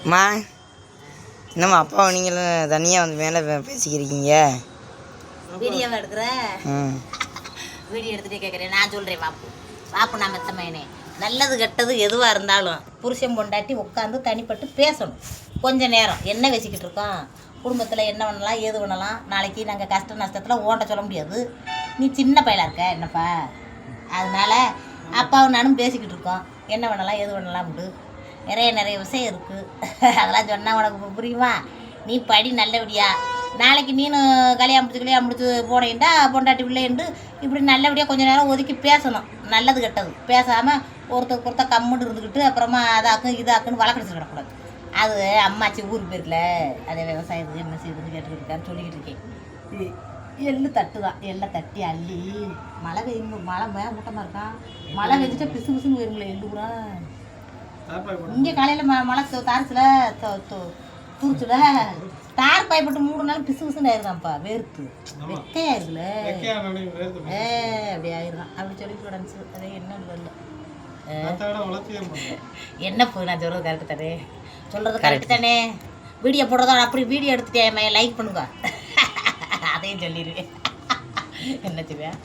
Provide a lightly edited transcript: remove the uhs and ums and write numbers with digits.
அம்மா என்னம்மா அப்பா நீங்களும் தனியாக வந்து மேலே பேசிக்கிறீங்க? வீடியோவை எடுக்கிற வீடியோ எடுத்துகிட்டே கேட்குறேன். நான் சொல்கிறேன் பாப்பு நான் மெத்த மைனே, நல்லது கெட்டது எதுவாக இருந்தாலும் புருஷன் பொண்டாட்டி உட்காந்து தனிப்பட்டு பேசணும். கொஞ்சம் நேரம் என்ன வச்சுக்கிட்டு இருக்கோம், குடும்பத்தில் என்ன பண்ணலாம் ஏது பண்ணலாம், நாளைக்கு நாங்கள் கஷ்ட நஷ்டத்தில் ஓண்ட சொல்ல முடியாது. நீ சின்ன பையலாக இருக்க என்னப்பா, அதனால் அப்பாவும் நானும் பேசிக்கிட்டு இருக்கோம். என்ன பண்ணலாம் ஏது பண்ணலாம்ட்டு நிறைய விஷயம் இருக்குது. அதெல்லாம் சொன்னால் உனக்கு புரியுமா? நீ படி நல்லபடியா. நாளைக்கு நீனும் கல்யாணம் முடிச்சு போனேன்டா பொண்டாட்டி பிள்ளைண்டு இப்படி நல்லபடியாக கொஞ்சம் நேரம் ஒதுக்கி பேசணும். நல்லது கெட்டது பேசாமல் ஒருத்தர் கம்முன்னு இருந்துக்கிட்டு அப்புறமா அதாக்கும் இதாக்குன்னு வழக்கடிச்சு கிடக்கூடாது. அது அம்மாச்சி ஊருக்கு போயிருக்கல, அதே விவசாயத்துக்கு என்ன செய்யுதுன்னு கேட்டுக்கிட்டு இருக்கான்னு சொல்லிக்கிட்டு இருக்கேன். எள்ளு தட்டு தான், எள்ளை தட்டி அள்ளி மழை பெய்யும். மழை மூட்டமாக இருக்கான். மழை பெஞ்சிட்டா பிசு பிசுன்னு வருங்களே எள்ளு கூட. இங்கே காலையில் மழை தாரிச்சில் தூரிச்சுல தார் பயப்பட்டு 3 நாள் பிசு பிசுன்னு ஆயிருந்தான்ப்பா. வேர்த்து வெக்கையாயிருக்குல்ல, அப்படி ஆயிருந்தான். அப்படி சொல்லி கிடந்துச்சு. அதே என்ன இல்லை என்ன போய் நான் சொல்கிறது கரெக்டு தானே, சொல்கிறது கரெக்டு தானே. வீடியோ போடுறதோ அப்படி வீடியோ எடுத்துட்டேன் லைக் பண்ணுங்க. அதையும் சொல்லிடுவேன். என்ன செய்வேன்.